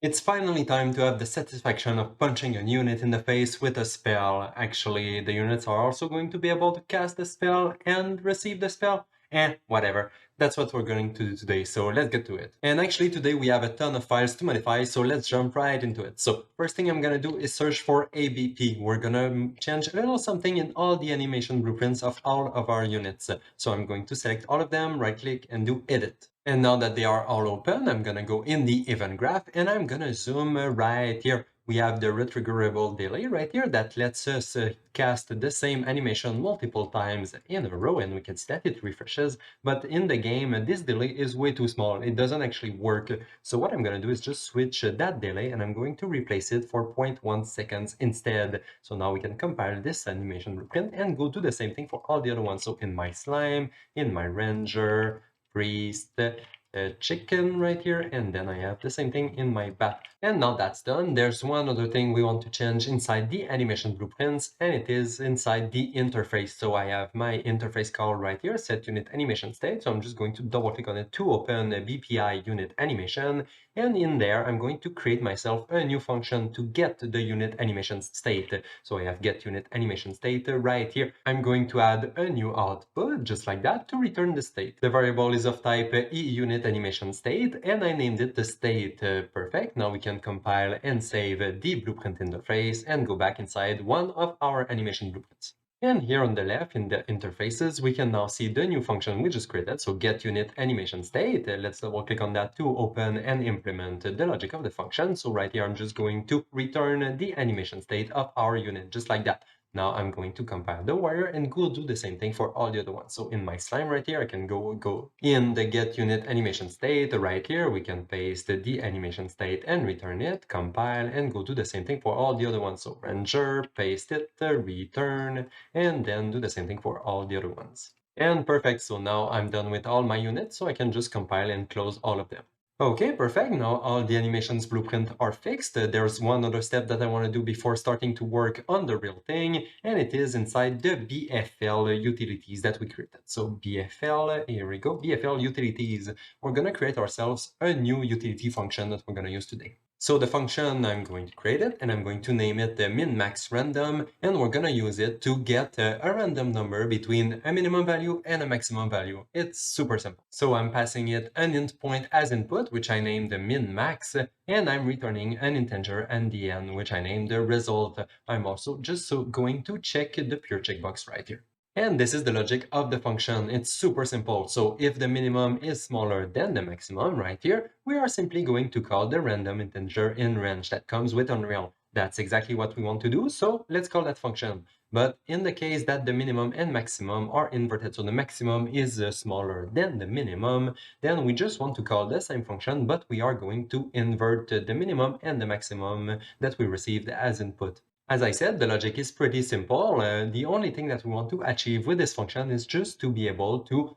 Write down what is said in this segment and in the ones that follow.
It's finally time to have the satisfaction of punching a unit in the face with a spell. Actually, the units are also going to be able to cast the spell and receive the spell. Whatever. That's what we're going to do today, so let's get to it. And actually today we have a ton of files to modify, so let's jump right into it. So first thing I'm gonna do is search for ABP. We're gonna change a little something in all the animation blueprints of all of our units. So I'm going to select all of them, right click and do edit. And now that they are all open, I'm gonna go in the event graph and I'm gonna zoom right here. We have the retriggerable delay right here that lets us cast the same animation multiple times in a row, and we can see that it refreshes. But in the game, this delay is way too small. It doesn't actually work. So what I'm going to do is just switch that delay, and I'm going to replace it for 0.1 seconds instead. So now we can compile this animation blueprint and go do the same thing for all the other ones. So in my slime, in my ranger, priest, chicken right here, and then I have the same thing in my bat. And now that's done, there's one other thing we want to change inside the animation blueprints, and it is inside the interface. So I have my interface call right here, set unit animation state. So I'm just going to double click on it to open a BPI unit animation, and in there I'm going to create myself a new function to get the unit animation state. So I have get unit animation state right here. I'm going to add a new output just like that to return the state. The variable is of type eUnit animation state, and I named it the state. Perfect. Now we can compile and save the blueprint interface and go back inside one of our animation blueprints. And here on the left in the interfaces, we can now see the new function we just created. So get unit animation state. Let's double click on that to open and implement the logic of the function. So right here, I'm just going to return the animation state of our unit, just like that. Now I'm going to compile the wire and go do the same thing for all the other ones. So in my slime right here, I can go in the get unit animation state right here. We can paste the animation state and return it, compile, and go do the same thing for all the other ones. So ranger, paste it, return, and then do the same thing for all the other ones. And perfect, so now I'm done with all my units, so I can just compile and close all of them. Okay, perfect. Now all the animations blueprint are fixed. There's one other step that I want to do before starting to work on the real thing, and it is inside the BFL utilities that we created. So BFL, here we go, BFL utilities. We're going to create ourselves a new utility function that we're going to use today. So the function, I'm going to create it, and I'm going to name it the MinMaxRandom, and we're going to use it to get a random number between a minimum value and a maximum value. It's super simple. So I'm passing it an int point as input, which I named the min-max, and I'm returning an integer NDN, which I named the result. I'm also just going to check the pure checkbox right here. And this is the logic of the function. It's super simple. So if the minimum is smaller than the maximum right here, we are simply going to call the random integer in range that comes with Unreal. That's exactly what we want to do, so let's call that function. But in the case that the minimum and maximum are inverted, so the maximum is smaller than the minimum, then we just want to call the same function, but we are going to invert the minimum and the maximum that we received as input. As I said, the logic is pretty simple. The only thing that we want to achieve with this function is just to be able to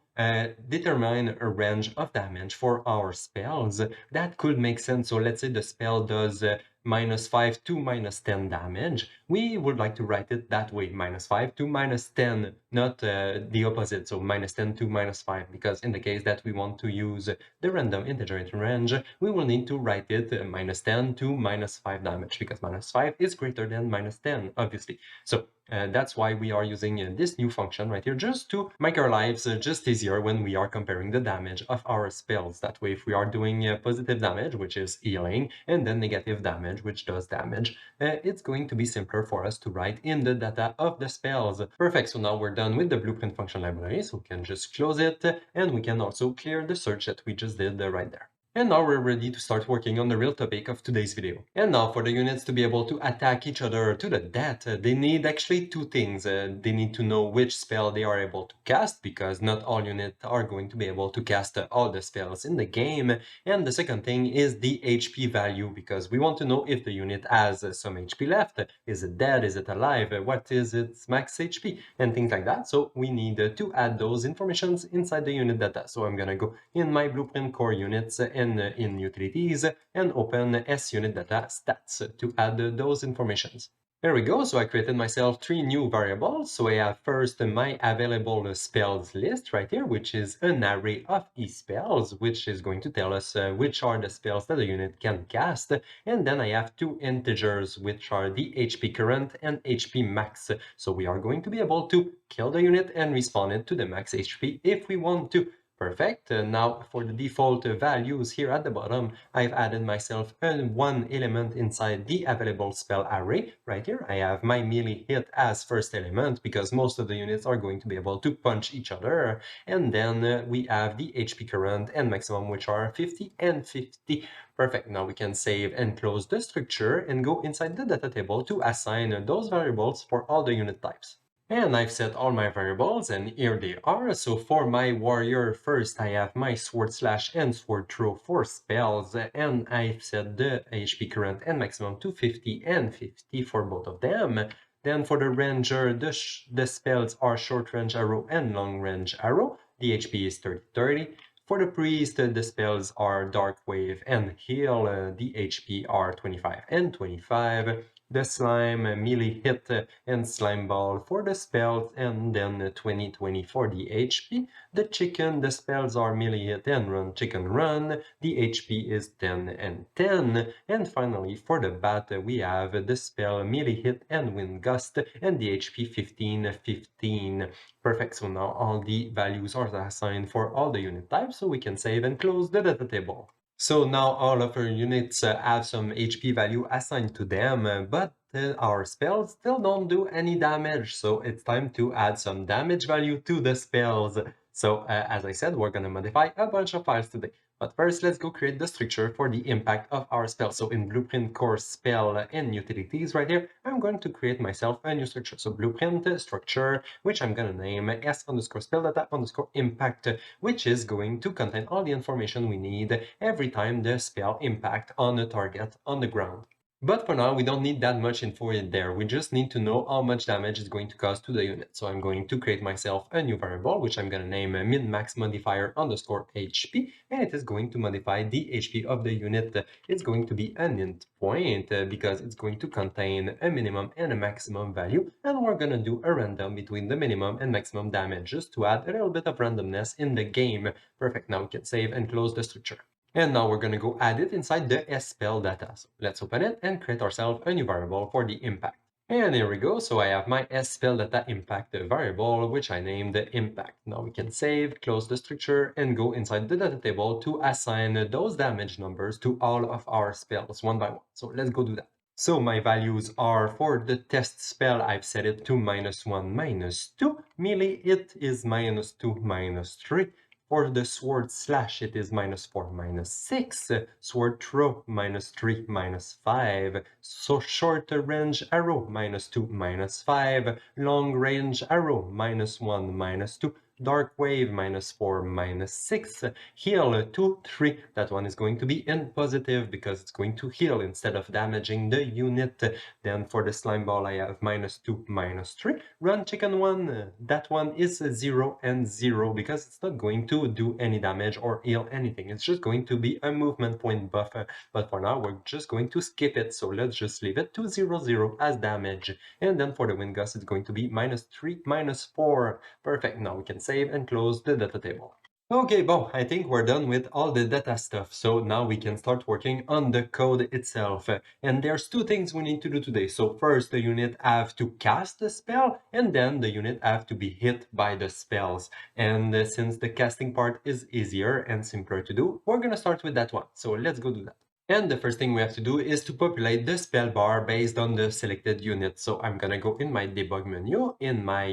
determine a range of damage for our spells. That could make sense. So let's say the spell does -5 to -10 damage. We would like to write it that way, -5 to -10, not the opposite, so -10 to -5, because in the case that we want to use the random integer in range, we will need to write it -10 to -5 damage, because -5 is greater than -10, obviously. So that's why we are using this new function right here, just to make our lives just easier when we are comparing the damage of our spells. That way, if we are doing positive damage, which is healing, and then negative damage, which does damage, it's going to be simpler for us to write in the data of the spells. Perfect, so now we're done with the blueprint function library, so we can just close it, and we can also clear the search that we just did right there. And now we're ready to start working on the real topic of today's video. And now for the units to be able to attack each other to the death, they need actually two things. They need to know which spell they are able to cast, because not all units are going to be able to cast all the spells in the game. And the second thing is the HP value, because we want to know if the unit has some HP left. Is it dead? Is it alive? What is its max HP? And things like that. So we need to add those informations inside the unit data. So I'm gonna go in my blueprint core units and in utilities and open SUnit data stats to add those informations. There we go. So I created myself 3 new variables. So I have first my available spells list right here, which is an array of e-spells, which is going to tell us which are the spells that the unit can cast. And then I have 2 integers, which are the HP current and HP max. So we are going to be able to kill the unit and respawn it to the max HP if we want to. Perfect. Now for the default values here at the bottom, I've added myself one element inside the available spell array. Right here, I have my melee hit as first element because most of the units are going to be able to punch each other. And then we have the HP current and maximum, which are 50 and 50. Perfect. Now we can save and close the structure and go inside the data table to assign those variables for all the unit types. And I've set all my variables, and here they are. So for my warrior, first I have my sword slash and sword throw for spells, and I've set the HP current and maximum to 50 and 50 for both of them. Then for the ranger, the spells are short range arrow and long range arrow. The HP is 30-30. For the priest, the spells are DarkWave and heal. The HP are 25 and 25. The slime, melee hit, and SlimeBall for the spells, and then 20-20 for the HP. The chicken, the spells are melee hit and run chicken run. The HP is 10 and 10. And finally for the bat, we have the spell melee hit and WindGust, and the HP 15-15. Perfect, so now all the values are assigned for all the unit types, so we can save and close the data table. So now all of our units have some HP value assigned to them, but our spells still don't do any damage, so it's time to add some damage value to the spells. So as I said, we're going to modify a bunch of files today. But first, let's go create the structure for the impact of our spell. So in Blueprint Core Spell and Utilities right here, I'm going to create myself a new structure. So Blueprint Structure, which I'm going to name S_spell_data_impact, which is going to contain all the information we need every time the spell impact on a target on the ground. But for now, we don't need that much info in there. We just need to know how much damage it's going to cause to the unit. So I'm going to create myself a new variable, which I'm going to name MinMaxModifier_HP, and it is going to modify the HP of the unit. It's going to be an int point because it's going to contain a minimum and a maximum value, and we're going to do a random between the minimum and maximum damage just to add a little bit of randomness in the game. Perfect. Now we can save and close the structure. And now we're going to go add it inside the spell data. So let's open it and create ourselves a new variable for the impact. And here we go. So I have my spell data impact variable, which I named the impact. Now we can save, close the structure, and go inside the data table to assign those damage numbers to all of our spells one by one. So let's go do that. So my values are for the test spell, I've set it to -1, -2. Melee, it is -2, -3. For the sword slash, it is -4, -6. Sword throw, -3, -5. So short range arrow, -2, -5. Long range arrow, -1, -2. DarkWave, -4, -6. Heal, 2, 3. That one is going to be in positive because it's going to heal instead of damaging the unit. Then for the SlimeBall, I have -2, -3. Run chicken 1. That one is 0 and 0 because it's not going to do any damage or heal anything. It's just going to be a movement point buffer. But for now, we're just going to skip it. So let's just leave it to 0, 0 as damage. And then for the WindGust, it's going to be -3, -4. Perfect. Now we can save and close the data table. Okay, well, I think we're done with all the data stuff, so now we can start working on the code itself. And there's 2 things we need to do today. So first, the unit have to cast the spell, and then the unit have to be hit by the spells. And since the casting part is easier and simpler to do, we're gonna start with that one. So let's go do that. And the first thing we have to do is to populate the spell bar based on the selected unit. So I'm gonna go in my debug menu. In my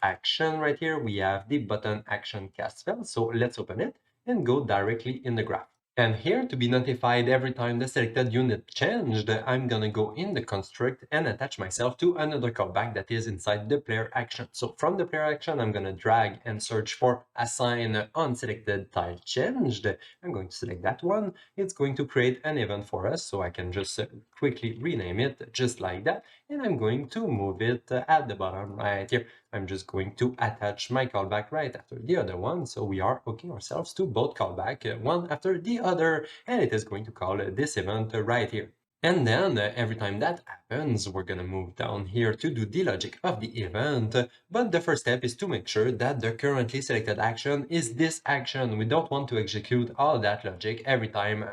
action right here, we have the button action cast spell. So let's open it and go directly in the graph. And here, to be notified every time the selected unit changed, I'm gonna go in the construct and attach myself to another callback that is inside the player action. So from the player action, I'm gonna drag and search for assign unselected tile changed. I'm going to select that one. It's going to create an event for us, so I can just quickly rename it just like that. And I'm going to move it at the bottom right here. I'm just going to attach my callback right after the other one. So we are hooking ourselves to both callback one after the other, and it is going to call this event right here. And then every time that happens, we're going to move down here to do the logic of the event. But the first step is to make sure that the currently selected action is this action. We don't want to execute all that logic every time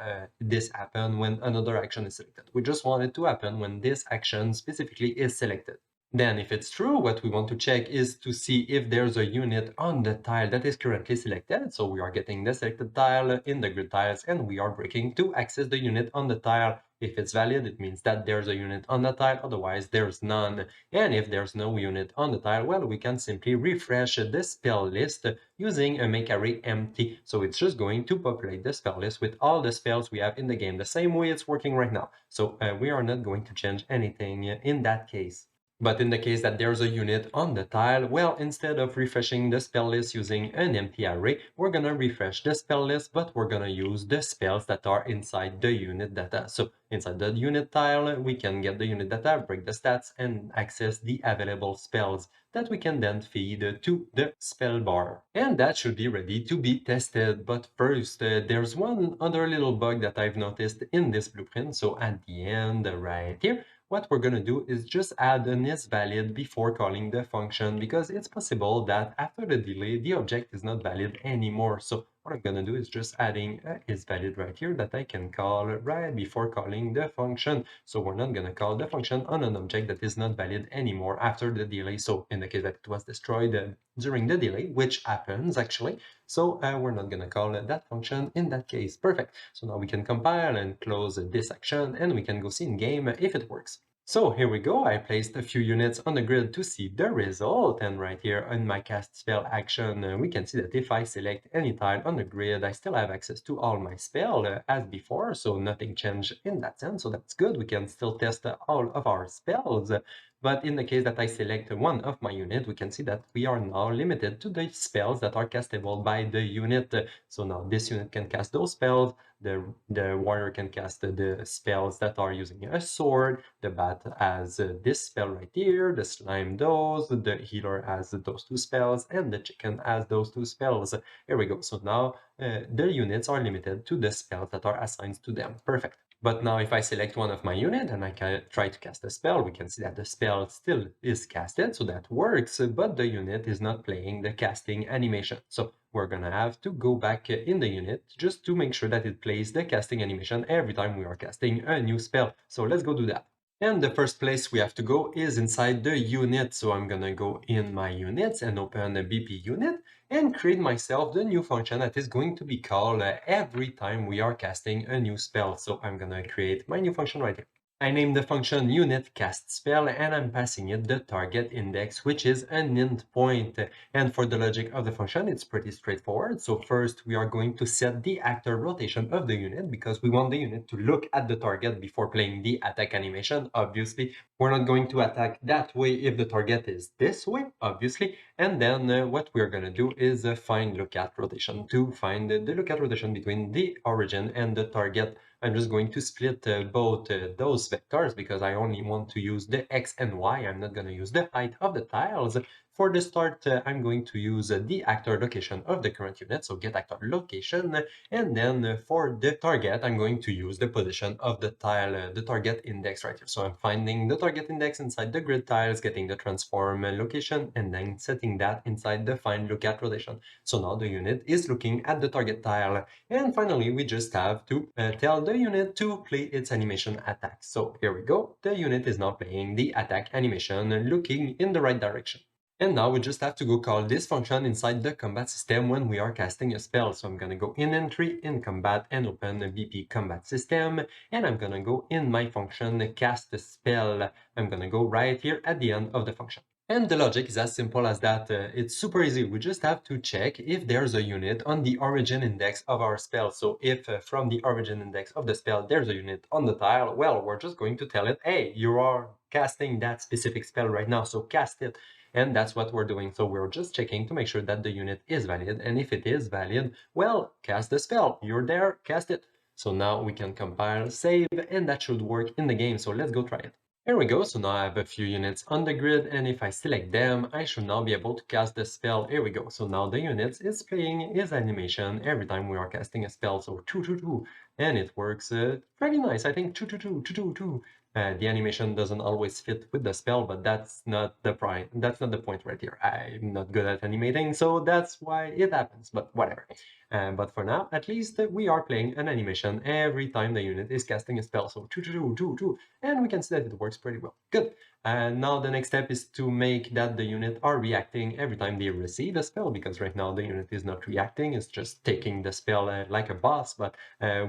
this happens when another action is selected. We just want it to happen when this action specifically is selected. Then if it's true, what we want to check is to see if there's a unit on the tile that is currently selected. So we are getting the selected tile in the grid tiles and we are breaking to access the unit on the tile. If it's valid, it means that there's a unit on the tile, otherwise there's none. And if there's no unit on the tile, well, we can simply refresh the spell list using a make array empty. So it's just going to populate the spell list with all the spells we have in the game, the same way it's working right now. So we are not going to change anything in that case. But in the case that there's a unit on the tile, well, instead of refreshing the spell list using an empty array, we're gonna refresh the spell list, but we're gonna use the spells that are inside the unit data. So inside the unit tile, we can get the unit data, break the stats, and access the available spells that we can then feed to the spell bar. And that should be ready to be tested. But first, there's one other little bug that I've noticed in this blueprint. So at the end, right here, what we're going to do is just add an isValid before calling the function, because it's possible that after the delay, the object is not valid anymore. So what I'm going to do is just adding isValid right here that I can call right before calling the function. So we're not going to call the function on an object that is not valid anymore after the delay. So in the case that it was destroyed during the delay, which happens actually, so we're not going to call that function in that case. Perfect. So now we can compile and close this action and we can go see in game if it works. So here we go, I placed a few units on the grid to see the result, and right here in my cast spell action, we can see that if I select any tile on the grid, I still have access to all my spell as before, so nothing changed in that sense, so that's good. We can still test all of our spells, but in the case that I select one of my unit, we can see that we are now limited to the spells that are castable by the unit. So now this unit can cast those spells, the warrior can cast the spells that are using a sword, the bat has this spell right here, the slime those, the healer has those two spells, and the chicken has those two spells. Here we go. So now the units are limited to the spells that are assigned to them. Perfect. But now if I select one of my unit and I can try to cast a spell, we can see that the spell still is casted, so that works, but the unit is not playing the casting animation. So we're gonna have to go back in the unit just to make sure that it plays the casting animation every time we are casting a new spell. So let's go do that. And the first place we have to go is inside the unit. So I'm gonna go in my units and open a BP unit and create myself the new function that is going to be called every time we are casting a new spell. So I'm gonna create my new function right here. I named the function unit cast spell and I'm passing it the target index, which is an int point. And for the logic of the function, it's pretty straightforward. So first we are going to set the actor rotation of the unit because we want the unit to look at the target before playing the attack animation. Obviously, we're not going to attack that way if the target is this way, obviously. And then what we're going to do is find lookat rotation to find the lookat rotation between the origin and the target. I'm just going to split both those vectors because I only want to use the X and Y. I'm not going to use the height of the tiles. For the start, I'm going to use the actor location of the current unit, so get actor location, and then for the target, I'm going to use the position of the tile, the target index right here. So I'm finding the target index inside the grid tiles, getting the transform location, and then setting that inside the find lookat rotation. So now the unit is looking at the target tile, and finally, we just have to tell the unit to play its animation attack. So here we go, the unit is now playing the attack animation, looking in the right direction. And now we just have to go call this function inside the combat system when we are casting a spell. So I'm gonna go in entry, in combat, and open a BP combat system. And I'm gonna go in my function cast a spell. I'm gonna go right here at the end of the function. And the logic is as simple as that. It's super easy. We just have to check if there's a unit on the origin index of our spell. So if from the origin index of the spell, there's a unit on the tile, well, we're just going to tell it, hey, you are casting that specific spell right now, so cast it. And that's what we're doing. So we're just checking to make sure that the unit is valid. And if it is valid, well, cast the spell. You're there, cast it. So now we can compile, save, and that should work in the game. So let's go try it. Here we go, so now I have a few units on the grid, and if I select them, I should now be able to cast the spell. Here we go, so now the units is playing his animation every time we are casting a spell, so 2, and it works pretty nice. I think 2. The animation doesn't always fit with the spell, but that's not the point right here. I'm not good at animating, so that's why it happens, but whatever. But for now, at least we are playing an animation every time the unit is casting a spell, so 2, and we can see that it works pretty well. Good. And now the next step is to make that the unit are reacting every time they receive a spell, because right now the unit is not reacting, it's just taking the spell like a boss, but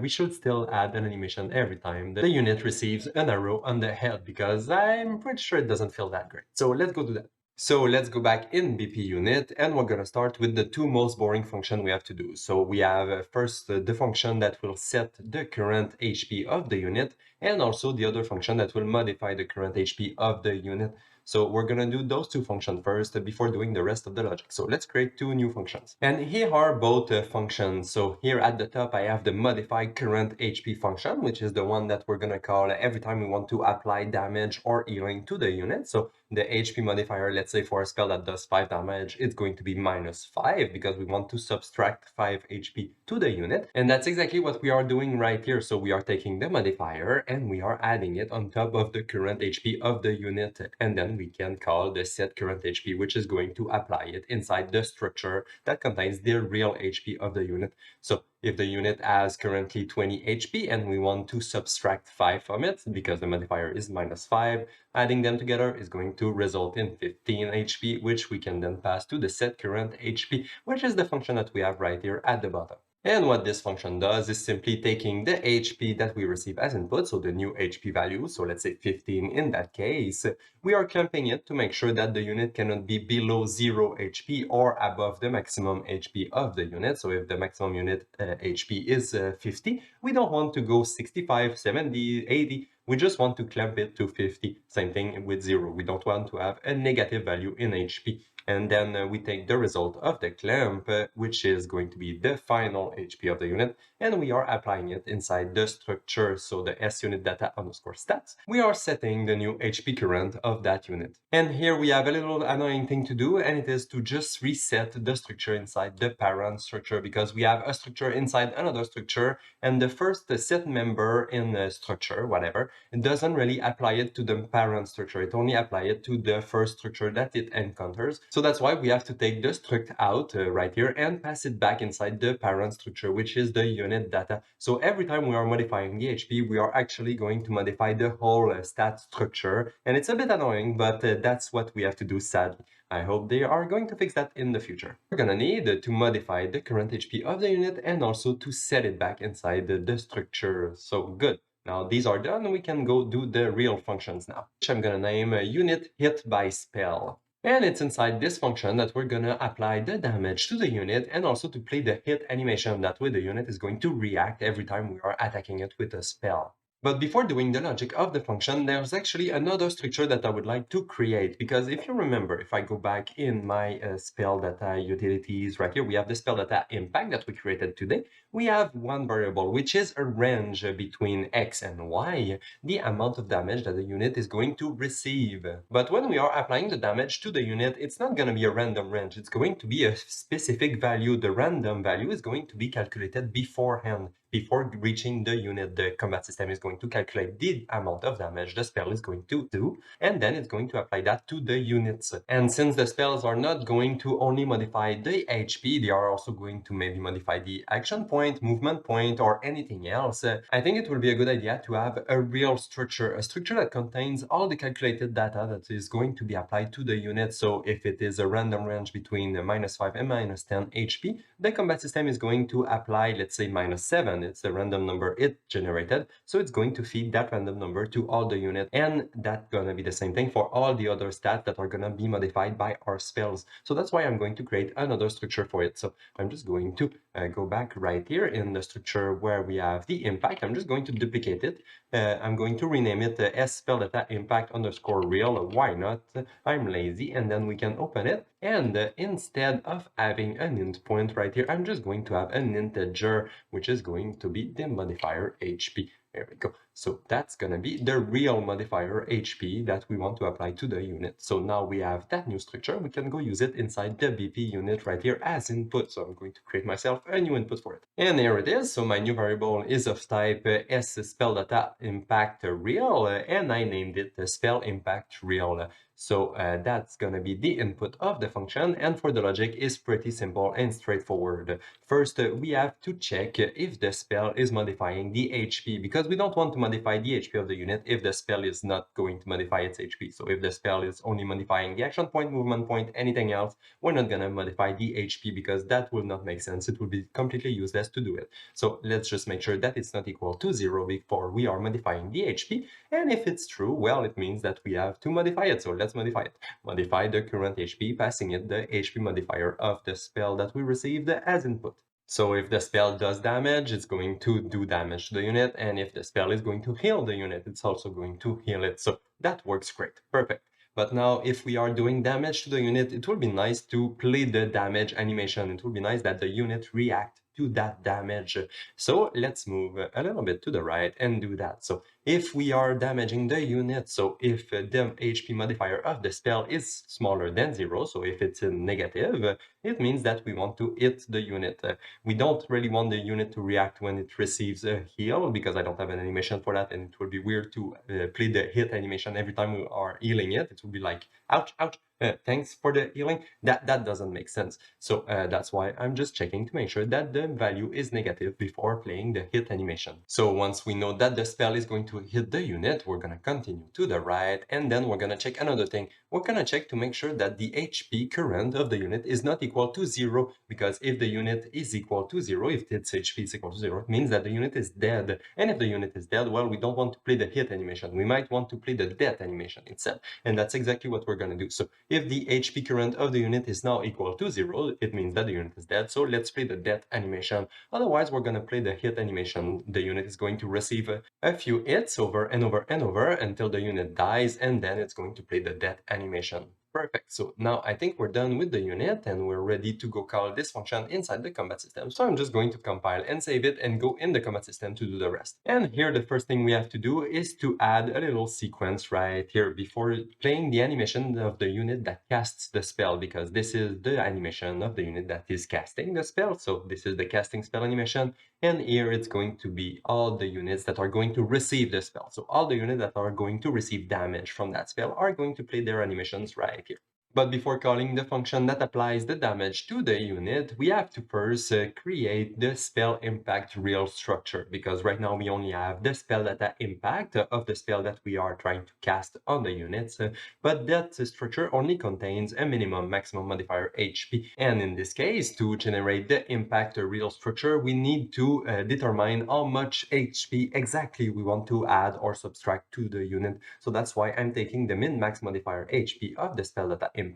we should still add an animation every time the unit receives an arrow on the head, because I'm pretty sure it doesn't feel that great. So let's go do that. So let's go back in BP unit, and we're going to start with the two most boring functions we have to do. So we have first the function that will set the current HP of the unit, and also the other function that will modify the current HP of the unit. So we're going to do those two functions first before doing the rest of the logic. So let's create two new functions. And here are both functions. So here at the top, I have the modify current HP function, which is the one that we're going to call every time we want to apply damage or healing to the unit. So the HP modifier, let's say for a spell that does 5 damage, it's going to be -5 because we want to subtract 5 HP to the unit. And that's exactly what we are doing right here. So we are taking the modifier and we are adding it on top of the current HP of the unit. And then we can call the set current HP, which is going to apply it inside the structure that contains the real HP of the unit. So if the unit has currently 20 HP and we want to subtract 5 from it, because the modifier is -5, adding them together is going to result in 15 HP, which we can then pass to the set current HP, which is the function that we have right here at the bottom. And what this function does is simply taking the HP that we receive as input, so the new HP value, so let's say 15 in that case, we are clamping it to make sure that the unit cannot be below 0 HP or above the maximum HP of the unit. So if the maximum unit HP is 50, we don't want to go 65, 70, 80, we just want to clamp it to 50. Same thing with 0. We don't want to have a negative value in HP. And then we take the result of the clamp, which is going to be the final HP of the unit, and we are applying it inside the structure, so the sunit data underscore stats. We are setting the new HP current of that unit. And here we have a little annoying thing to do, and it is to just reset the structure inside the parent structure, because we have a structure inside another structure, and the first set member in the structure, whatever, it doesn't really apply it to the parent structure. It only applies it to the first structure that it encounters. So that's why we have to take the struct out right here and pass it back inside the parent structure, which is the unit data. So every time we are modifying the HP, we are actually going to modify the whole stat structure. And it's a bit annoying, but that's what we have to do, sadly. I hope they are going to fix that in the future. We're gonna need to modify the current HP of the unit and also to set it back inside the structure. So good. Now these are done, we can go do the real functions now, which I'm gonna name unit hit by spell. And it's inside this function that we're gonna apply the damage to the unit and also to play the hit animation. That way the unit is going to react every time we are attacking it with a spell. But before doing the logic of the function, there's actually another structure that I would like to create, because if you remember, if I go back in my spell data utilities right here, we have the spell data impact that we created today. We have one variable, which is a range between X and Y, the amount of damage that the unit is going to receive. But when we are applying the damage to the unit, it's not going to be a random range. It's going to be a specific value. The random value is going to be calculated beforehand. Before reaching the unit, the combat system is going to calculate the amount of damage the spell is going to do, and then it's going to apply that to the units. And since the spells are not going to only modify the HP, they are also going to maybe modify the action point, movement point, or anything else, I think it will be a good idea to have a real structure, a structure that contains all the calculated data that is going to be applied to the unit. So if it is a random range between -5 and -10 HP, the combat system is going to apply, let's say, -7. It's the random number it generated, so it's going to feed that random number to all the units, and that's gonna be the same thing for all the other stats that are gonna be modified by our spells. So that's why I'm going to create another structure for it. So I'm just going to go back right here in the structure where we have the impact. I'm just going to duplicate it. I'm going to rename it S spell data impact underscore real. Why not? I'm lazy, and then we can open it. And instead of having an int point right here, I'm just going to have an integer, which is going to be the modifier HP. There we go. So that's going to be the real modifier HP that we want to apply to the unit. So now we have that new structure. We can go use it inside the BP unit right here as input. So I'm going to create myself a new input for it. And here it is. So my new variable is of type s spell data impact real, and I named it spell impact real. So that's going to be the input of the function, and for the logic is pretty simple and straightforward. First, we have to check if the spell is modifying the HP, because we don't want to modify the HP of the unit if the spell is not going to modify its HP. So if the spell is only modifying the action point, movement point, anything else, we're not going to modify the HP because that will not make sense. It will be completely useless to do it. So let's just make sure that it's not equal to 0 before we are modifying the HP. And if it's true, well, it means that we have to modify it. So let's modify it. Modify the current HP, passing it the HP modifier of the spell that we received as input. So if the spell does damage, it's going to do damage to the unit. And if the spell is going to heal the unit, it's also going to heal it. So that works great. Perfect. But now if we are doing damage to the unit, it will be nice to play the damage animation. It will be nice that the unit react to that damage. So let's move a little bit to the right and do that. So if we are damaging the unit, so if the HP modifier of the spell is smaller than 0, so if it's a negative, it means that we want to hit the unit. We don't really want the unit to react when it receives a heal, because I don't have an animation for that, and it would be weird to play the hit animation every time we are healing it. It would be like, ouch, ouch, thanks for the healing. That doesn't make sense. So that's why I'm just checking to make sure that the value is negative before playing the hit animation. So once we know that the spell is going to hit the unit, we're going to continue to the right, and then we're going to check another thing. We're going to check to make sure that the HP current of the unit is not equal to 0, because if the unit is equal to 0, if its HP is equal to 0, it means that the unit is dead. And if the unit is dead, well, we don't want to play the hit animation. We might want to play the death animation instead. And that's exactly what we're going to do. So if the HP current of the unit is now equal to 0, it means that the unit is dead. So let's play the death animation. Otherwise, we're going to play the hit animation. The unit is going to receive a few hits over and over and over until the unit dies, and then it's going to play the death animation. Perfect. So now I think we're done with the unit and we're ready to go call this function inside the combat system. So I'm just going to compile and save it and go in the combat system to do the rest. And here the first thing we have to do is to add a little sequence right here before playing the animation of the unit that casts the spell, because this is the animation of the unit that is casting the spell. So this is the casting spell animation. And here it's going to be all the units that are going to receive the spell. So all the units that are going to receive damage from that spell are going to play their animations right here. But before calling the function that applies the damage to the unit, we have to first create the spell impact real structure, because right now we only have the spell data impact of the spell that we are trying to cast on the units, but that structure only contains a minimum maximum modifier HP. And in this case, to generate the impact real structure, we need to determine how much HP exactly we want to add or subtract to the unit. So that's why I'm taking the min-max modifier HP of the spell data impact.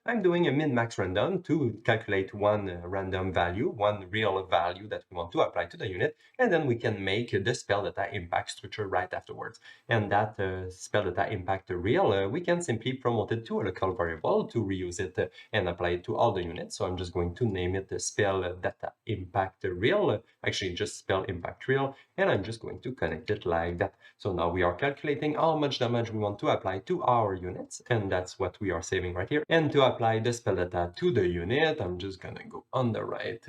I'm doing a MinMaxRandom to calculate one random value, one real value that we want to apply to the unit, and then we can make the spell data impact structure right afterwards. And that spell data impact real, we can simply promote it to a local variable to reuse it and apply it to all the units. So I'm just going to name it the spell data impact real, actually just spell impact real, and I'm just going to connect it like that. So now we are calculating how much damage we want to apply to our units, and that's what we are saving right here. And to apply the spell data to the unit, I'm just gonna go on the right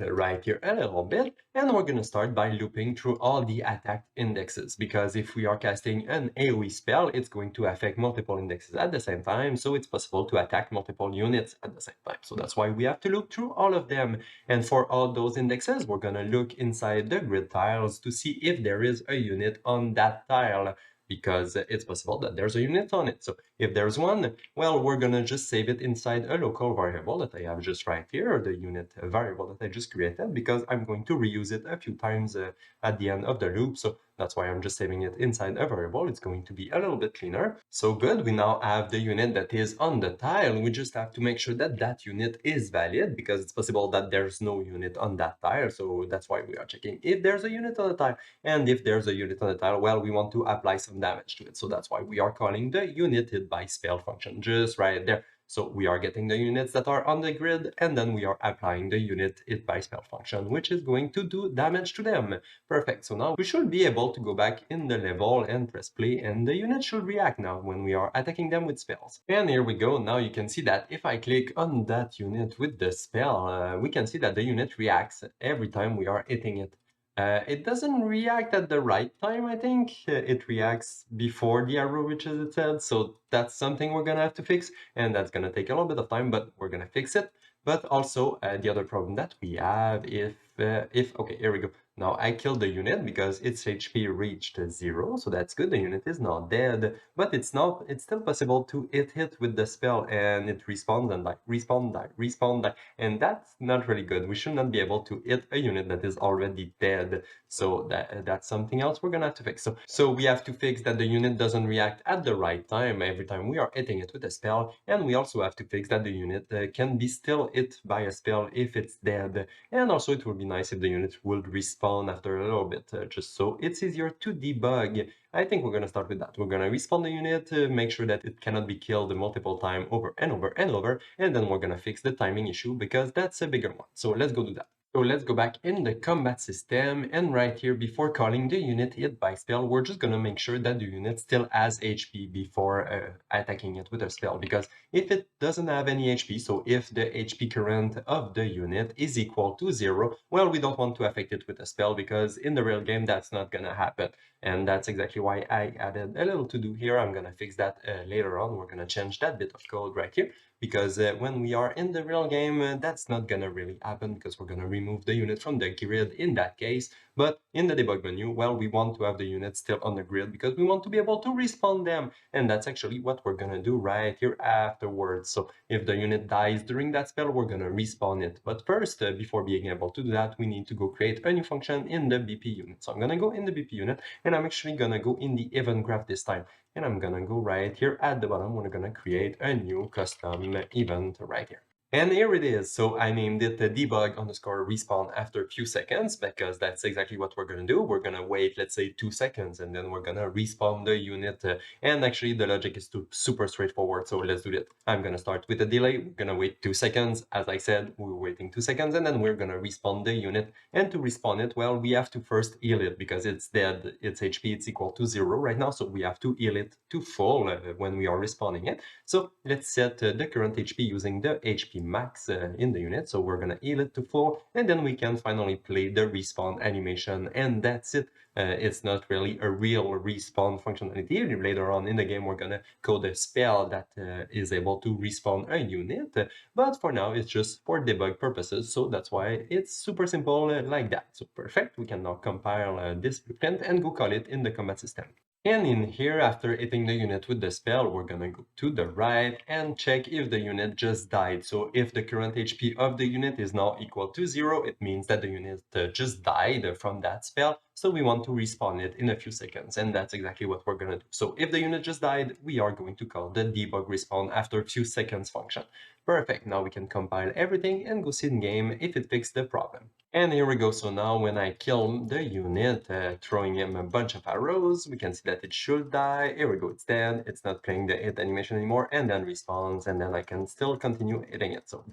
here a little bit, and we're gonna start by looping through all the attack indexes, because if we are casting an AoE spell, it's going to affect multiple indexes at the same time, so it's possible to attack multiple units at the same time. So that's why we have to loop through all of them. And for all those indexes, we're gonna look inside the grid tiles to see if there is a unit on that tile, because it's possible that there's a unit on it. So if there's one, well, we're gonna just save it inside a local variable that I have just right here, the unit variable that I just created, because I'm going to reuse it a few times at the end of the loop. So that's why I'm just saving it inside a variable. It's going to be a little bit cleaner. So good, we now have the unit that is on the tile. We just have to make sure that that unit is valid, because it's possible that there's no unit on that tile. So that's why we are checking if there's a unit on the tile. And if there's a unit on the tile, well, we want to apply some damage to it. So that's why we are calling the unit hit by spell function just right there. So we are getting the units that are on the grid, and then we are applying the unit hit by spell function, which is going to do damage to them. Perfect. So now we should be able to go back in the level and press play, and the unit should react now when we are attacking them with spells. And here we go. Now you can see that if I click on that unit with the spell, we can see that the unit reacts every time we are hitting it. It doesn't react at the right time, I think. It reacts before the arrow reaches its head, so that's something we're gonna have to fix, and that's gonna take a little bit of time, but we're gonna fix it. But also, the other problem that we have, okay, here we go. Now I killed the unit because its HP reached 0, so that's good. The unit is not dead, but it's still possible to hit with the spell, and it respawns and die, respawn, die, respawn, die, and that's not really good. We should not be able to hit a unit that is already dead, so that's something else we're gonna have to fix. So we have to fix that the unit doesn't react at the right time every time we are hitting it with a spell, and we also have to fix that the unit can be still hit by a spell if it's dead. And also it would be nice if the unit would respawn after a little bit, just so it's easier to debug. I think we're going to start with that. We're going to respawn the unit, make sure that it cannot be killed multiple times over and over and over, and then we're going to fix the timing issue because that's a bigger one. So let's go do that. So let's go back in the combat system, and right here, before calling the unit hit by spell, we're just gonna make sure that the unit still has HP before attacking it with a spell, because if it doesn't have any HP, so if the HP current of the unit is equal to 0, well, we don't want to affect it with a spell, because in the real game, that's not gonna happen. And that's exactly why I added a little to do here. I'm gonna fix that later on. We're gonna change that bit of code right here, because when we are in the real game, that's not gonna really happen, because we're gonna remove the unit from the grid in that case. But in the debug menu, well, we want to have the unit still on the grid because we want to be able to respawn them, and that's actually what we're gonna do right here afterwards. So if the unit dies during that spell, we're gonna respawn it. But first, before being able to do that, we need to go create a new function in the BP unit. So I'm gonna go in the BP unit, and I'm actually gonna go in the event graph this time. And I'm gonna go right here at the bottom. We're gonna create a new custom event right here. And here it is. So I named it debug underscore respawn after a few seconds, because that's exactly what we're going to do. We're going to wait, let's say 2 seconds, and then we're going to respawn the unit. And actually the logic is super straightforward. So let's do that. I'm going to start with a delay. We're going to wait 2 seconds. As I said, we're waiting 2 seconds, and then we're going to respawn the unit. And to respawn it, well, we have to first heal it because it's dead. Its HP is equal to 0 right now. So we have to heal it to full when we are respawning it. So let's set the current HP using the HP max in the unit. So we're gonna heal it to full, and then we can finally play the respawn animation, and that's it. It's not really a real respawn functionality. Later on in the game, we're gonna code a spell that is able to respawn a unit, but for now it's just for debug purposes, so that's why it's super simple like that. So perfect, we can now compile this blueprint and go call it in the combat system. And in here, after hitting the unit with the spell, we're gonna go to the right and check if the unit just died. So if the current HP of the unit is now equal to 0, it means that the unit just died from that spell. So we want to respawn it in a few seconds, and that's exactly what we're gonna do. So if the unit just died, we are going to call the debug respawn after a few seconds function. Perfect, now we can compile everything and go see in game if it fixed the problem. And here we go. So now when I kill the unit, throwing him a bunch of arrows, we can see that it should die. Here we go, it's dead. It's not playing the hit animation anymore, and then respawns, and then I can still continue hitting it. So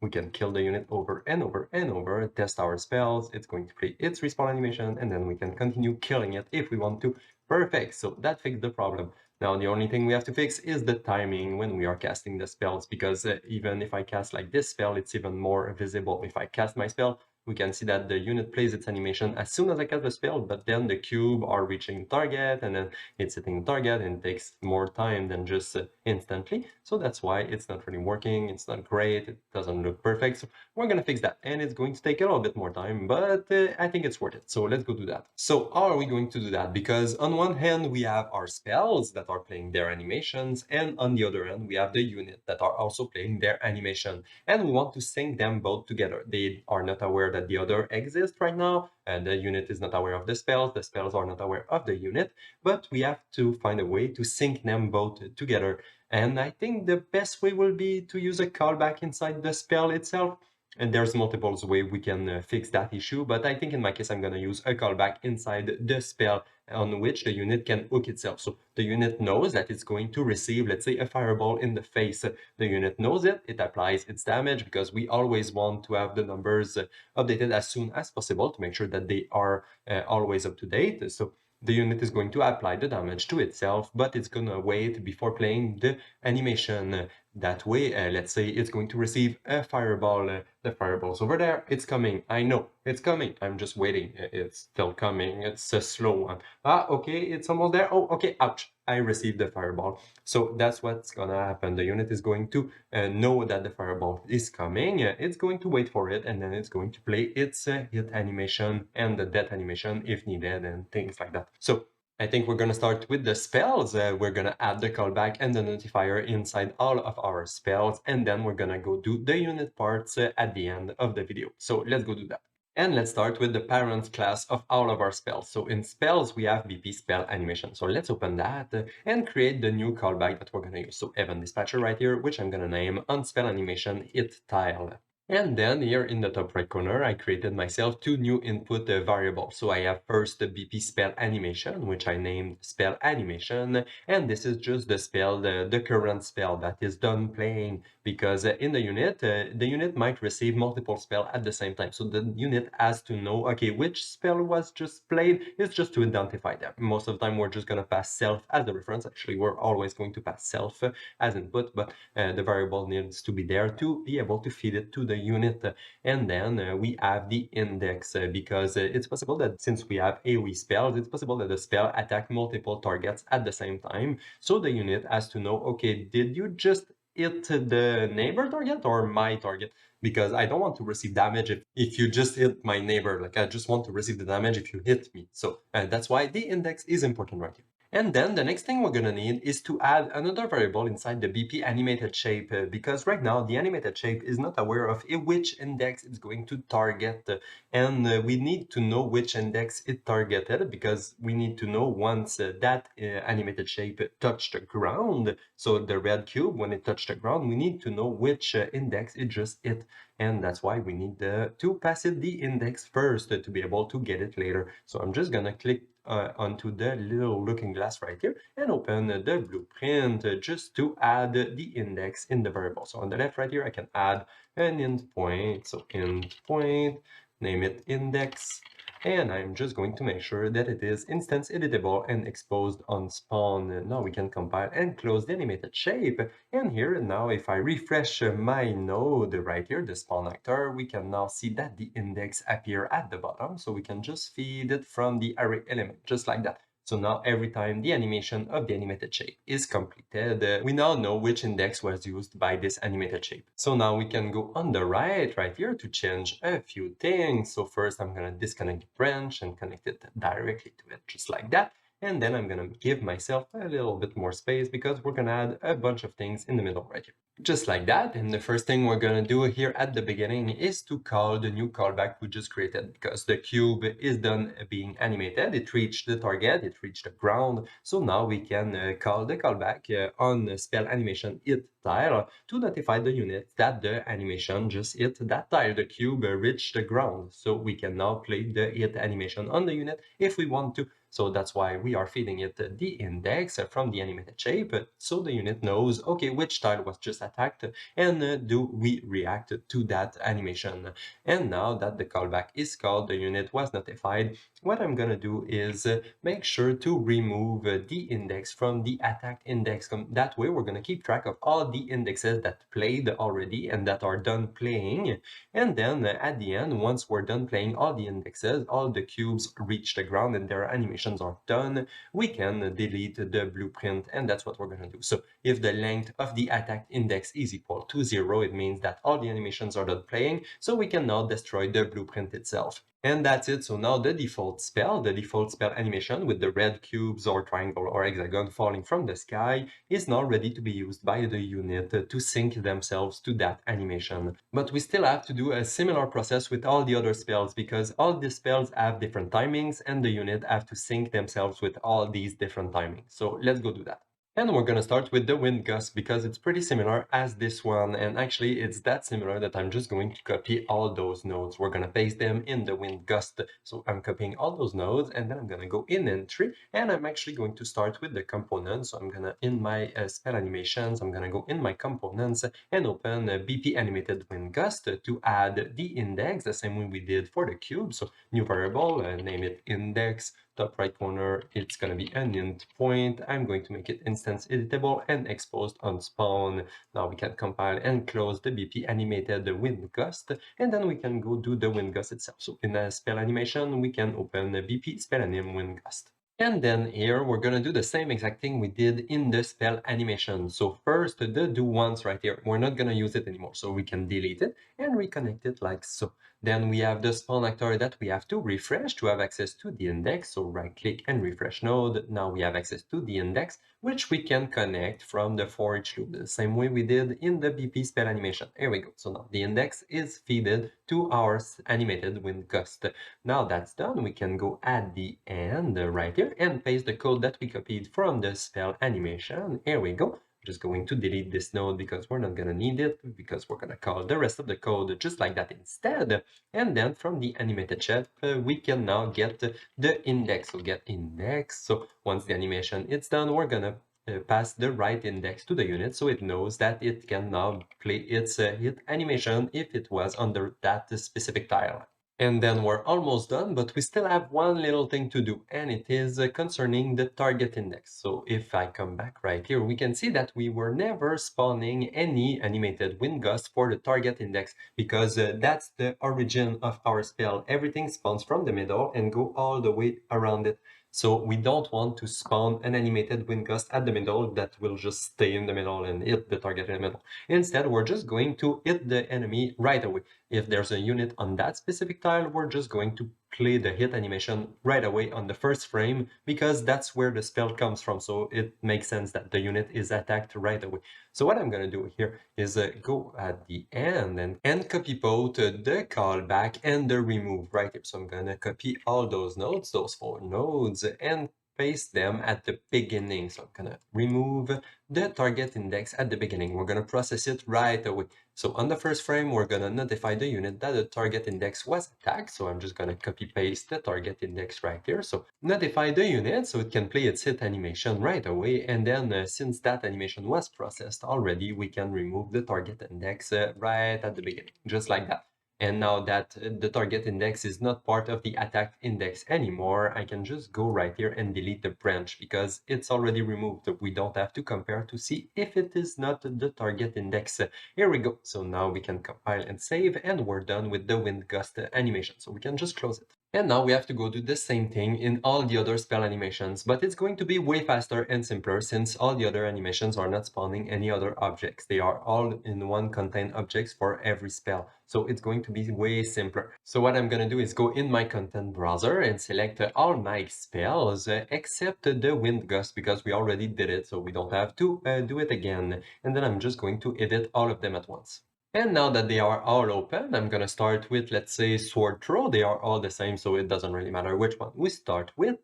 we can kill the unit over and over and over, test our spells. It's going to play its respawn animation, and then we can continue killing it if we want to. Perfect, so that fixed the problem. Now the only thing we have to fix is the timing when we are casting the spells, because even if I cast like this spell, it's even more visible. If I cast my spell, we can see that the unit plays its animation as soon as I cast the spell, but then the cube are reaching target, and then it's hitting target, and it takes more time than just instantly. So that's why it's not really working. It's not great. It doesn't look perfect. So we're gonna fix that, and it's going to take a little bit more time, but I think it's worth it. So let's go do that. So how are we going to do that? Because on one hand, we have our spells that are playing their animations, and on the other hand, we have the unit that are also playing their animation, and we want to sync them both together. They are not aware that the other exists right now, and the unit is not aware of the spells are not aware of the unit, but we have to find a way to sync them both together. And I think the best way will be to use a callback inside the spell itself. And there's multiple ways we can fix that issue, but I think in my case I'm going to use a callback inside the spell on which the unit can hook itself. So the unit knows that it's going to receive, let's say, a fireball in the face. The unit knows it, it applies its damage, because we always want to have the numbers updated as soon as possible to make sure that they are always up to date. So the unit is going to apply the damage to itself, but it's going to wait before playing the animation. That way, let's say it's going to receive a fireball. The fireball's over there. It's coming. I know it's coming. I'm just waiting. It's still coming. It's a slow one. Ah, okay, it's almost there. Oh, okay. Ouch. I received the fireball. So that's what's gonna happen. The unit is going to know that the fireball is coming. It's going to wait for it, and then it's going to play its hit animation and the death animation if needed and things like that. So I think we're going to start with the spells. We're going to add the callback and the notifier inside all of our spells, and then we're going to go do the unit parts at the end of the video. So let's go do that. And let's start with the parent class of all of our spells. So in spells, we have BP spell animation. So let's open that and create the new callback that we're going to use. So event dispatcher right here, which I'm going to name on spell animation hit tile. And then here in the top right corner, I created myself two new input variables. So I have first the BP spell animation, which I named spell animation. And this is just the spell, the current spell that is done playing, because in the unit might receive multiple spells at the same time. So the unit has to know, okay, which spell was just played. It's just to identify them. Most of the time, we're just going to pass self as the reference. Actually, we're always going to pass self as input, but the variable needs to be there to be able to feed it to the unit. And then we have the index, because it's possible that since we have AoE spells, it's possible that the spell attack multiple targets at the same time. So the unit has to know, okay, did you just hit the neighbor target or my target? Because I don't want to receive damage if you just hit my neighbor. Like, I just want to receive the damage if you hit me. So that's why the index is important right here. And then the next thing we're going to need is to add another variable inside the BP animated shape, because right now the animated shape is not aware of which index it's going to target. And we need to know which index it targeted, because we need to know once that animated shape touched the ground. So the red cube, when it touched the ground, we need to know which index it just hit. And that's why we need to pass it the index first to be able to get it later. So I'm just going to click onto the little looking glass right here and open the blueprint just to add the index in the variable. So on the left right here, I can add an int point. So int point, name it index. And I'm just going to make sure that it is instance editable and exposed on spawn. Now we can compile and close the animated shape. And here now, if I refresh my node right here, the spawn actor, we can now see that the index appear at the bottom. So we can just feed it from the array element, just like that. So now every time the animation of the animated shape is completed, we now know which index was used by this animated shape. So now we can go on the right here to change a few things. So first I'm going to disconnect the branch and connect it directly to it, just like that. And then I'm going to give myself a little bit more space, because we're going to add a bunch of things in the middle right here. Just like that. And the first thing we're going to do here at the beginning is to call the new callback we just created, because the cube is done being animated. It reached the target, it reached the ground. So now we can call the callback on spell animation hit tile to notify the unit that the animation just hit that tile. The cube reached the ground. So we can now play the hit animation on the unit if we want to. So that's why we are feeding it the index from the animated shape, so the unit knows, okay, which tile was just attacked, and do we react to that animation. And now that the callback is called, the unit was notified, what I'm gonna do is make sure to remove the index from the attacked index. That way we're gonna keep track of all the indexes that played already and that are done playing. And then at the end, once we're done playing all the indexes, all the cubes reach the ground and their animations are done, we can delete the blueprint, and that's what we're going to do. So if the length of the attacked index is equal to 0, it means that all the animations are done playing, so we can now destroy the blueprint itself. And that's it. So now the default spell animation with the red cubes or triangle or hexagon falling from the sky is now ready to be used by the unit to sync themselves to that animation. But we still have to do a similar process with all the other spells, because all the spells have different timings and the unit have to sync themselves with all these different timings. So let's go do that. And we're going to start with the WindGust because it's pretty similar as this one. And actually, it's that similar that I'm just going to copy all those nodes. We're going to paste them in the WindGust. So I'm copying all those nodes, and then I'm going to go in entry, and I'm actually going to start with the components. So I'm going to, in my spell animations, I'm going to go in my components and open BP animated WindGust to add the index, the same way we did for the cube. So new variable, name it index. Top right corner, it's going to be an int point. I'm going to make it instance editable and exposed on spawn. Now we can compile and close the BP animated WindGust, and then we can go do the WindGust itself. So in a spell animation, we can open the BP spell anim WindGust. And then here, we're going to do the same exact thing we did in the spell animation. So first, the do once right here, we're not going to use it anymore. So we can delete it and reconnect it like so. Then we have the spawn actor that we have to refresh to have access to the index. So right click and refresh node. Now we have access to the index, which we can connect from the for each loop, the same way we did in the BP spell animation. Here we go. So now the index is fed to our animated WindGust. Now that's done, we can go at the end right here and paste the code that we copied from the spell animation. Here we go. I'm just going to delete this node because we're not going to need it, because we're going to call the rest of the code just like that instead. And then from the animated chat, we can now get the index. So get index. So once the animation is done, we're going to pass the right index to the unit so it knows that it can now play its hit animation if it was under that specific tile. And then we're almost done, but we still have one little thing to do, and it is concerning the target index. So if I come back right here, we can see that we were never spawning any animated WindGust for the target index, because that's the origin of our spell. Everything spawns from the middle and go all the way around it. So we don't want to spawn an animated WindGust at the middle that will just stay in the middle and hit the target in the middle. Instead, we're just going to hit the enemy right away. If there's a unit on that specific tile, we're just going to play the hit animation right away on the first frame, because that's where the spell comes from. So it makes sense that the unit is attacked right away. So what I'm going to do here is go at the end and copy both the callback and the remove right here. So I'm going to copy all those nodes, those 4 nodes, and paste them at the beginning. So I'm going to remove the target index at the beginning. We're going to process it right away. So on the first frame, we're going to notify the unit that the target index was attacked. So I'm just going to copy paste the target index right here. So notify the unit so it can play its hit animation right away. And then since that animation was processed already, we can remove the target index right at the beginning, just like that. And now that the target index is not part of the attack index anymore, I can just go right here and delete the branch because it's already removed. We don't have to compare to see if it is not the target index. Here we go. So now we can compile and save, and we're done with the WindGust animation. So we can just close it. And now we have to go do the same thing in all the other spell animations, but it's going to be way faster and simpler since all the other animations are not spawning any other objects. They are all in one contained objects for every spell. So it's going to be way simpler. So what I'm going to do is go in my content browser and select all my spells except the WindGust, because we already did it, so we don't have to do it again. And then I'm just going to edit all of them at once. And now that they are all open, I'm going to start with, let's say, sword throw. They are all the same, so it doesn't really matter which one we start with.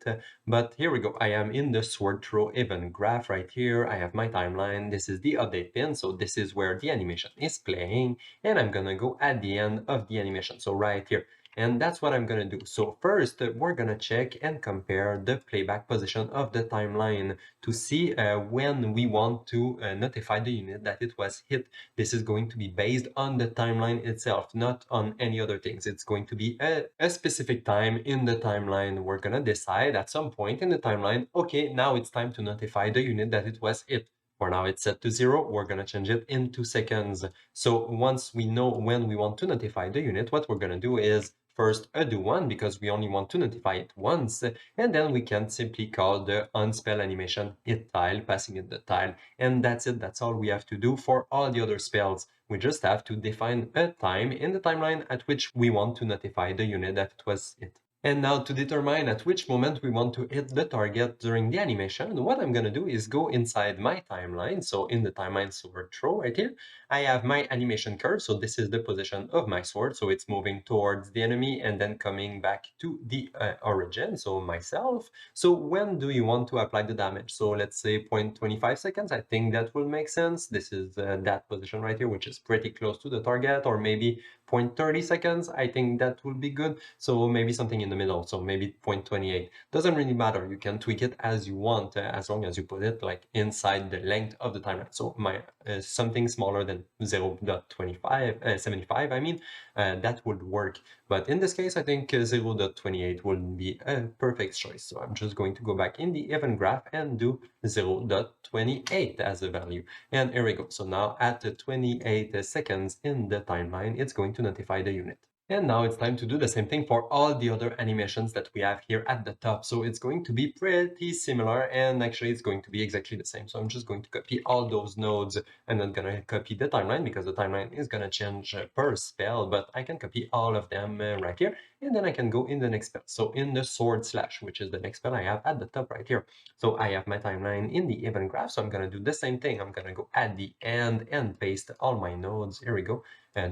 But here we go. I am in the sword throw event graph right here. I have my timeline. This is the update pin, so this is where the animation is playing. And I'm going to go at the end of the animation, so right here. And that's what I'm going to do. So first, we're going to check and compare the playback position of the timeline to see when we want to notify the unit that it was hit. This is going to be based on the timeline itself, not on any other things. It's going to be a specific time in the timeline. We're going to decide at some point in the timeline, okay, now it's time to notify the unit that it was hit. For now, it's set to 0. We're going to change it in 2 seconds. So once we know when we want to notify the unit, what we're going to do is first a do one, because we only want to notify it once, and then we can simply call the onSpell animation hit tile, passing in the tile, and that's it. That's all we have to do for all the other spells. We just have to define a time in the timeline at which we want to notify the unit that it was hit. And now to determine at which moment we want to hit the target during the animation, what I'm going to do is go inside my timeline. So in the timeline sword throw right here, I have my animation curve. So this is the position of my sword. So it's moving towards the enemy and then coming back to the origin, so myself. So when do you want to apply the damage? So let's say 0.25 seconds. I think that will make sense. This is that position right here, which is pretty close to the target, or maybe 0.30 seconds. I think that will be good. So maybe something in the middle, so maybe 0.28. Doesn't really matter. You can tweak it as you want, as long as you put it like inside the length of the timeline. So my something smaller than 0.25, 75, I mean, that would work. But in this case, I think 0.28 would be a perfect choice. So I'm just going to go back in the event graph and do 0.28 as a value. And here we go. So now at 28 seconds in the timeline, it's going to notify the unit. And now it's time to do the same thing for all the other animations that we have here at the top. So it's going to be pretty similar, and actually it's going to be exactly the same. So I'm just going to copy all those nodes. I'm not going to copy the timeline because the timeline is going to change per spell, but I can copy all of them right here. And then I can go in the next spell. So in the sword slash, which is the next spell I have at the top right here. So I have my timeline in the event graph. So I'm going to do the same thing. I'm going to go at the end and paste all my nodes. Here we go.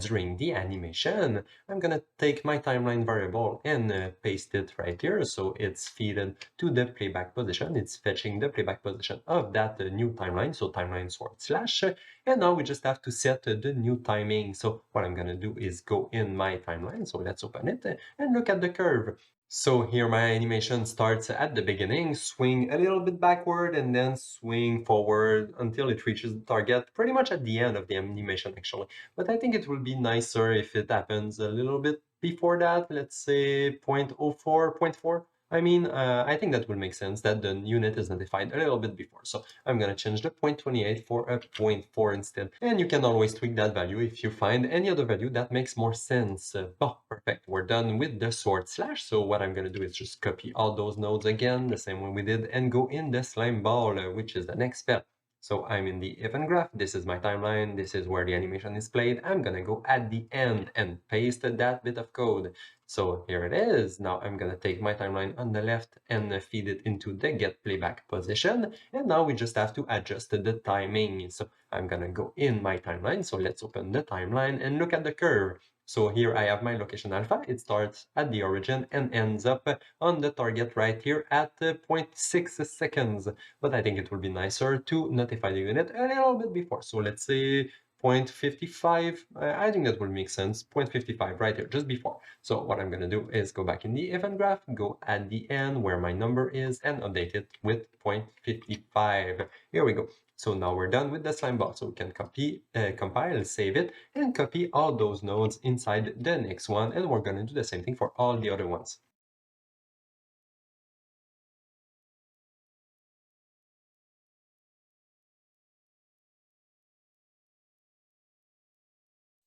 During the animation, I'm gonna take my timeline variable and paste it right here. So it's feeded to the playback position. It's fetching the playback position of that new timeline. So timeline sword slash. And now we just have to set the new timing. So what I'm gonna do is go in my timeline. So let's open it and look at the curve. So here my animation starts at the beginning, swing a little bit backward and then swing forward until it reaches the target, pretty much at the end of the animation actually. But I think it will be nicer if it happens a little bit before that, let's say 0.04, zero point 0.4. I mean, I think that will make sense that the unit is notified a little bit before. So I'm going to change the 0.28 for a 0.4 instead. And you can always tweak that value if you find any other value that makes more sense. Oh, perfect. We're done with the sword slash. So what I'm going to do is just copy all those nodes again, the same way we did, and go in the SlimeBall, which is the next spell. So I'm in the event graph. This is my timeline. This is where the animation is played. I'm going to go at the end and paste that bit of code. So here it is. Now I'm going to take my timeline on the left and feed it into the get playback position. And now we just have to adjust the timing. So I'm going to go in my timeline. So let's open the timeline and look at the curve. So here I have my location alpha. It starts at the origin and ends up on the target right here at 0.6 seconds. But I think it will be nicer to notify the unit a little bit before. So let's say 0.55. I think that will make sense. 0.55 right here, just before. So what I'm going to do is go back in the event graph, go at the end where my number is, and update it with 0.55. Here we go. So now we're done with the SlimeBall. So we can copy, compile, save it, and copy all those nodes inside the next one. And we're going to do the same thing for all the other ones.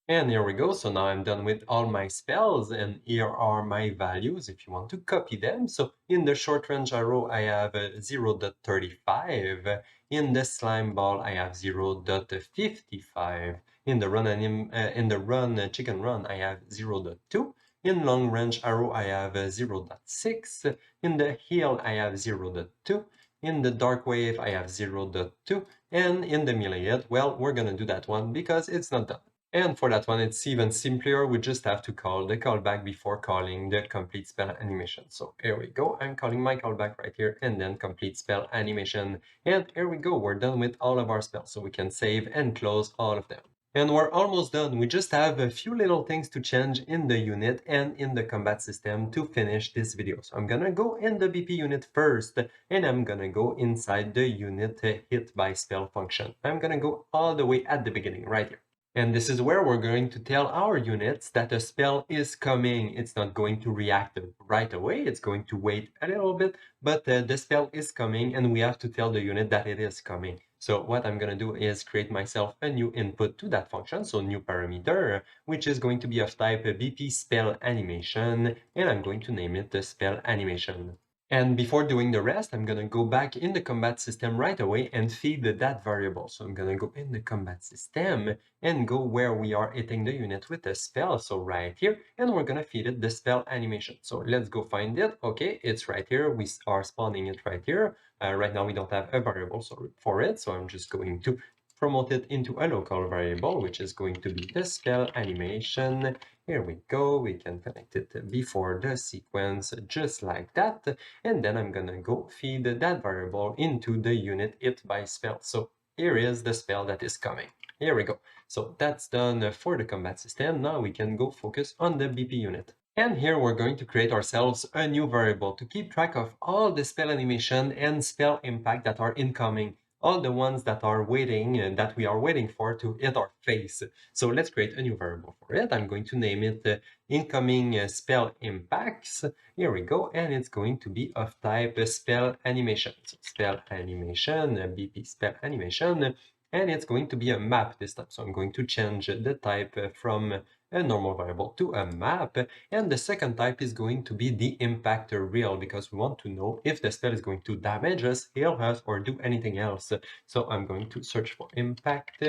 And here we go. So now I'm done with all my spells, and here are my values if you want to copy them. So in the short range arrow, I have 0.35. In the slime ball, I have 0.55. In the run chicken run, I have 0.2. In long range arrow, I have 0.6. In the heal, I have 0.2. In the DarkWave, I have 0.2. And in the melee, well, we're going to do that one because it's not done. And for that one, it's even simpler. We just have to call the callback before calling the complete spell animation. So here we go. I'm calling my callback right here and then complete spell animation. And here we go. We're done with all of our spells. So we can save and close all of them. And we're almost done. We just have a few little things to change in the unit and in the combat system to finish this video. So I'm gonna go in the BP unit first, and I'm gonna go inside the unit hit by spell function. I'm gonna go all the way at the beginning right here. And this is where we're going to tell our units that a spell is coming. It's not going to react right away. It's going to wait a little bit, but the spell is coming and we have to tell the unit that it is coming. So what I'm going to do is create myself a new input to that function. So new parameter, which is going to be of type BP spell animation, and I'm going to name it the spell animation. And before doing the rest, I'm going to go back in the combat system right away and feed that variable. So I'm going to go in the combat system and go where we are hitting the unit with a spell. So right here, and we're going to feed it the spell animation. So let's go find it. Okay, it's right here. We are spawning it right here. Right now, we don't have a variable for it. So I'm just going to promote it into a local variable, which is going to be the spell animation. Here we go. We can connect it before the sequence just like that. And then I'm gonna go feed that variable into the unit hit by spell. So here is the spell that is coming. Here we go. So that's done for the combat system. Now we can go focus on the BP unit. And here we're going to create ourselves a new variable to keep track of all the spell animation and spell impact that are incoming, all the ones that are waiting and that we are waiting for to hit our face. So let's create a new variable for it. I'm going to name it incoming spell impacts. Here we go, and it's going to be of type spell animation. So spell animation, BP spell animation, and it's going to be a map this time. So I'm going to change the type from a normal variable to a map, and the second type is going to be the impact real, because we want to know if the spell is going to damage us, heal us, or do anything else. So I'm going to search for impact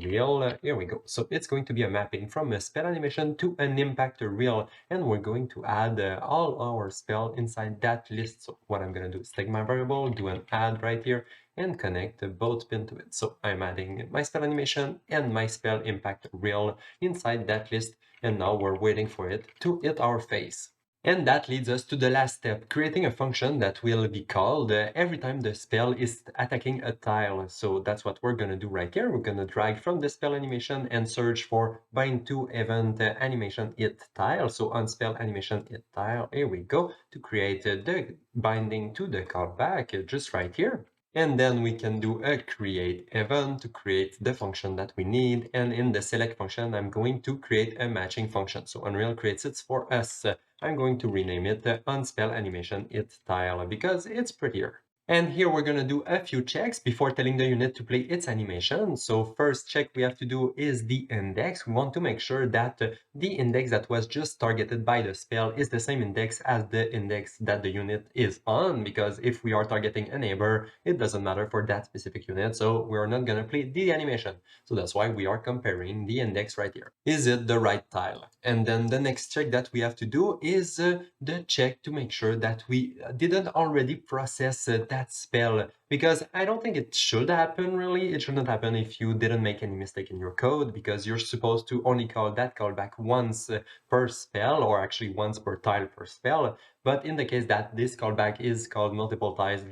real. Here we go. So it's going to be a mapping from a spell animation to an impact real, and we're going to add all our spell inside that list. So what I'm going to do is take my variable, do an add right here, and connect both pins to it. So I'm adding my spell animation and my spell impact real inside that list, and now we're waiting for it to hit our face. And that leads us to the last step, creating a function that will be called every time the spell is attacking a tile. So that's what we're going to do right here. We're going to drag from the spell animation and search for bind to event animation hit tile. So on spell animation hit tile, here we go, to create the binding to the callback just right here. And then we can do a create event to create the function that we need. And in the select function, I'm going to create a matching function. So Unreal creates it for us. I'm going to rename it unspell animation it tile because it's prettier. And here we're going to do a few checks before telling the unit to play its animation. So first check we have to do is the index. We want to make sure that the index that was just targeted by the spell is the same index as the index that the unit is on, because if we are targeting a neighbor, it doesn't matter for that specific unit, so we're not going to play the animation. So that's why we are comparing the index right here. Is it the right tile? And then the next check that we have to do is the check to make sure that we didn't already process that spell, because I don't think it should happen really. It shouldn't happen if you didn't make any mistake in your code, because you're supposed to only call that callback once per spell, or actually once per tile per spell. But in the case that this callback is called multiple tiles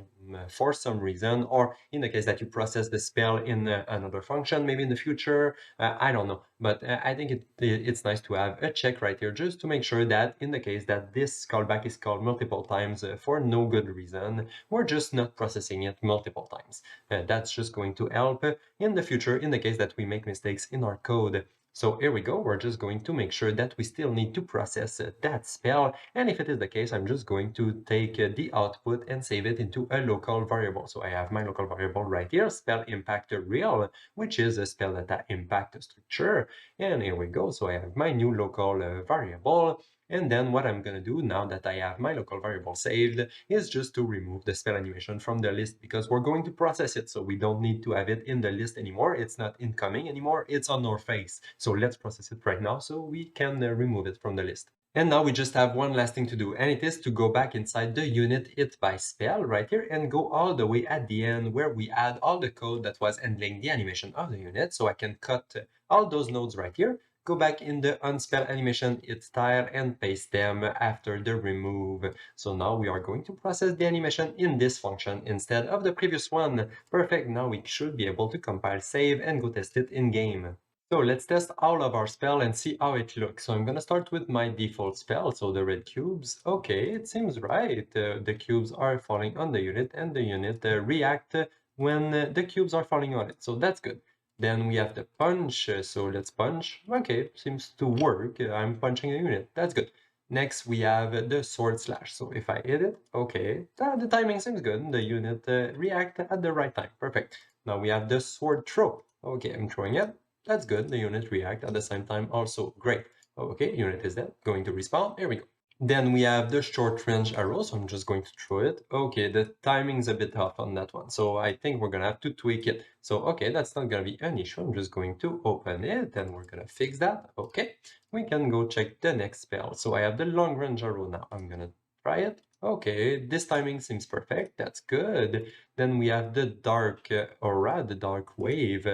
for some reason, or in the case that you process the spell in another function, maybe in the future, I don't know. But I think it's nice to have a check right here just to make sure that in the case that this callback is called multiple times for no good reason, we're just not processing it multiple times. That's just going to help in the future in the case that we make mistakes in our code. So here we go, we're just going to make sure that we still need to process that spell, and if it is the case, I'm just going to take the output and save it into a local variable. So I have my local variable right here, spell impact real, which is a spell that impact structure, and here we go. So I have my new local variable. And then what I'm going to do now that I have my local variable saved is just to remove the spell animation from the list, because we're going to process it. So we don't need to have it in the list anymore. It's not incoming anymore. It's on our face. So let's process it right now so we can remove it from the list. And now we just have one last thing to do, and it is to go back inside the unit hit by spell right here and go all the way at the end where we add all the code that was handling the animation of the unit. So I can cut all those nodes right here, go back in the unspell animation hit tile and paste them after the remove. So now we are going to process the animation in this function instead of the previous one. Perfect, now we should be able to compile, save, and go test it in game. So let's test all of our spell and see how it looks. So I'm going to start with my default spell, so the red cubes. Okay, it seems right. The cubes are falling on the unit, and the unit react when the cubes are falling on it. So that's good. Then we have the punch, so let's punch. Okay, seems to work. I'm punching a unit. That's good. Next, we have the sword slash. So if I hit it, okay, the timing seems good. The unit react at the right time. Perfect. Now we have the sword throw. Okay, I'm throwing it. That's good. The unit react at the same time also. Great. Okay, unit is dead. Going to respawn. Here we go. Then we have the short range arrow, so I'm just going to throw it. Okay, the timing's a bit off on that one, so I think we're gonna have to tweak it. So, okay, that's not gonna be an issue. I'm just going to open it, and we're gonna fix that. Okay, we can go check the next spell. So I have the long range arrow now. I'm gonna try it. Okay, this timing seems perfect. That's good. Then we have the dark aura, the dark wave.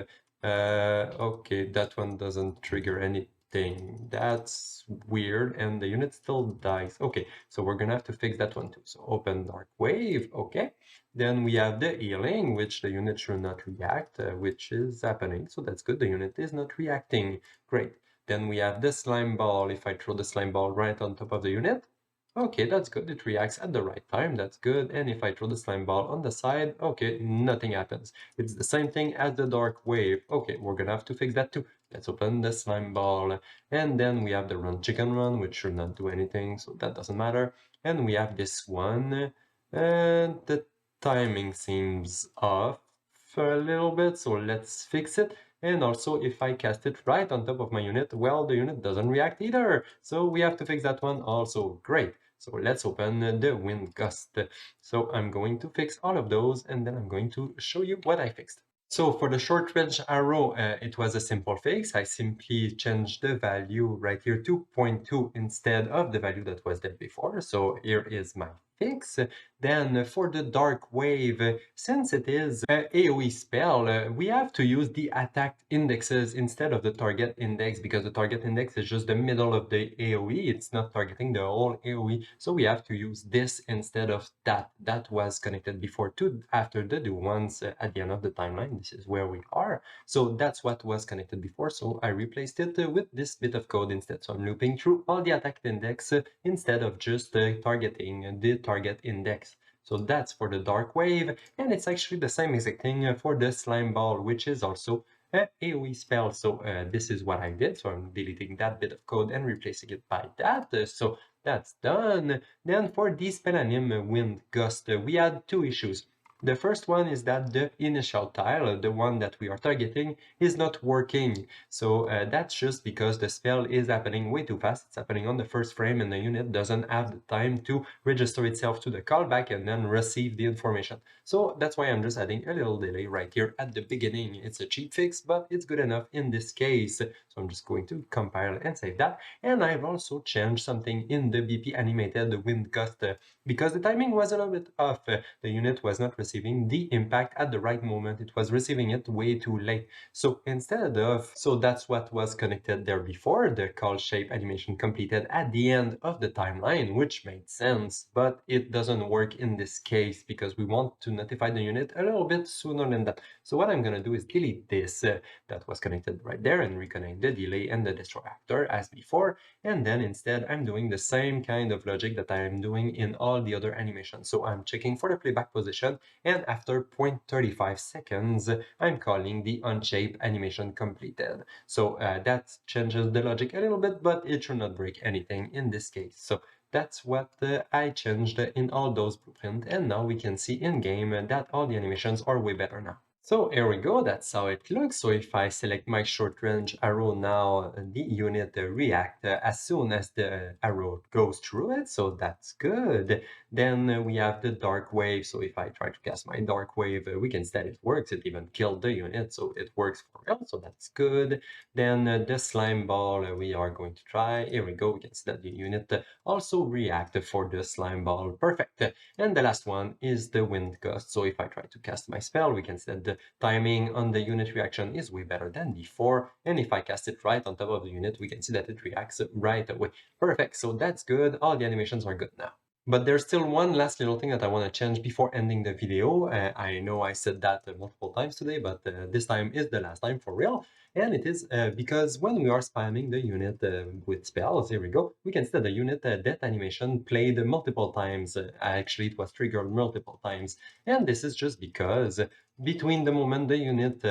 Okay, that one doesn't trigger any thing. That's weird, and the unit still dies. Okay, so we're gonna have to fix that one too. So open DarkWave, okay. Then we have the healing, which the unit should not react, which is happening. So that's good, the unit is not reacting. Great. Then we have the slime ball. If I throw the slime ball right on top of the unit, okay, that's good. It reacts at the right time. That's good. And if I throw the slime ball on the side, okay, nothing happens. It's the same thing as the dark wave. Okay, we're gonna have to fix that too. Let's open the slime ball. And then we have the run chicken run, which should not do anything, so that doesn't matter. And we have this one. And the timing seems off for a little bit, so let's fix it. And also, if I cast it right on top of my unit, well, the unit doesn't react either. So we have to fix that one also. Great. So let's open the WindGust. So I'm going to fix all of those, and then I'm going to show you what I fixed. So for the short range arrow, it was a simple fix. I simply changed the value right here to 0.2 instead of the value that was there before. So here is my fix. Then for the dark wave, since it is an AoE spell, we have to use the attack indexes instead of the target index, because the target index is just the middle of the AoE. It's not targeting the whole AoE. So we have to use this instead of that. That was connected before to after the do ones at the end of the timeline. This is where we are. So that's what was connected before. So I replaced it with this bit of code instead. So I'm looping through all the attack index instead of just targeting the target index. So that's for the dark wave, and it's actually the same exact thing for the slime ball, which is also a AoE spell. So this is what I did. So I'm deleting that bit of code and replacing it by that. So that's done. Then for the WindGust, we had two issues. The first one is that the initial tile, the one that we are targeting, is not working. So that's just because the spell is happening way too fast. It's happening on the first frame, and the unit doesn't have the time to register itself to the callback and then receive the information. So that's why I'm just adding a little delay right here at the beginning. It's a cheap fix, but it's good enough in this case. So I'm just going to compile and save that. And I've also changed something in the BP animated WindGust because the timing was a little bit off. The unit was not receiving the impact at the right moment. It was receiving it way too late. So instead of, so that's what was connected there before, the call shape animation completed at the end of the timeline, which made sense, but it doesn't work in this case because we want to notify the unit a little bit sooner than that. So what I'm gonna do is delete this that was connected right there and reconnect the delay and the destroy after as before. And then instead, I'm doing the same kind of logic that I am doing in all the other animations. So I'm checking for the playback position, and after 0.35 seconds, I'm calling the unshape animation completed. So that changes the logic a little bit, but it should not break anything in this case. So that's what I changed in all those blueprints, and now we can see in game that all the animations are way better now. So here we go, that's how it looks. So if I select my short range arrow now, the unit react as soon as the arrow goes through it, so that's good. Then we have the dark wave. So if I try to cast my dark wave, we can see that it works. It even killed the unit, so it works for real, so that's good. Then the slime ball we are going to try. Here we go, we can see that the unit also react for the slime ball. Perfect. And the last one is the WindGust. So if I try to cast my spell, we can see that the timing on the unit reaction is way better than before. And if I cast it right on top of the unit, we can see that it reacts right away. Perfect, so that's good. All the animations are good now. But there's still one last little thing that I want to change before ending the video. I know I said that multiple times today, but this time is the last time for real. And it is because when we are spamming the unit with spells, here we go, we can see that the unit death animation played multiple times. Actually, it was triggered multiple times. And this is just because between the moment the unit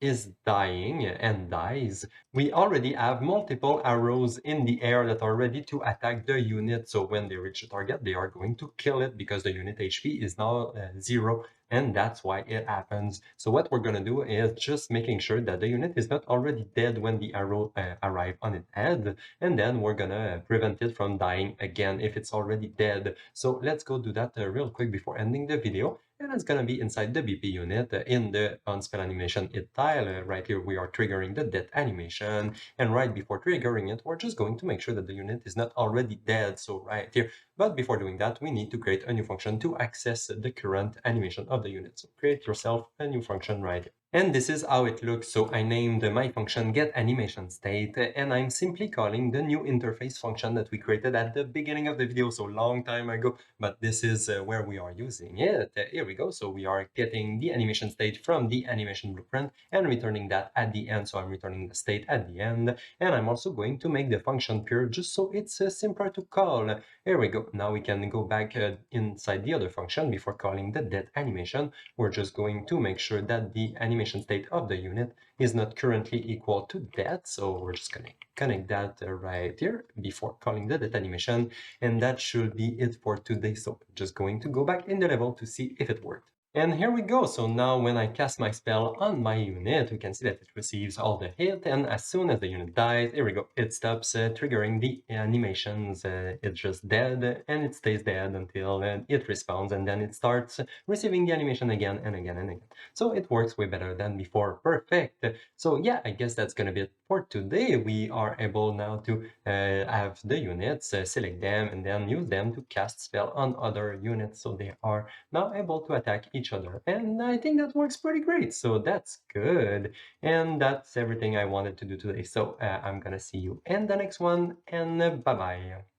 is dying and dies, we already have multiple arrows in the air that are ready to attack the unit. So when they reach the target, they are going to kill it because the unit HP is now 0. And that's why it happens. So what we're going to do is just making sure that the unit is not already dead when the arrow arrive on its head. And then we're going to prevent it from dying again if it's already dead. So let's go do that real quick before ending the video. And it's going to be inside the BP unit in the on-spell animation it tile. Right here, we are triggering the death animation. And right before triggering it, we're just going to make sure that the unit is not already dead. So right here. But before doing that, we need to create a new function to access the current animation of the unit. So create yourself a new function right here. And this is how it looks. So I named my function getAnimationState, and I'm simply calling the new interface function that we created at the beginning of the video, so long time ago, but this is where we are using it. Here we go. So we are getting the animation state from the animation blueprint and returning that at the end. So I'm returning the state at the end, and I'm also going to make the function pure just so it's simpler to call. Here we go. Now we can go back inside the other function before calling the dead animation. We're just going to make sure that the animation state of the unit is not currently equal to dead. So we're just going to connect that right here before calling the dead animation. And that should be it for today. So just going to go back in the level to see if it worked. And here we go. So now when I cast my spell on my unit, we can see that it receives all the hit. And as soon as the unit dies, here we go, it stops triggering the animations. It's just dead and it stays dead until it respawns. And then it starts receiving the animation again and again and again. So it works way better than before. Perfect. So yeah, I guess that's going to be it for today. We are able now to have the units, select them, and then use them to cast spell on other units. So they are now able to attack each other. And I think that works pretty great. So that's good. And that's everything I wanted to do today. So I'm gonna see you in the next one, and bye-bye.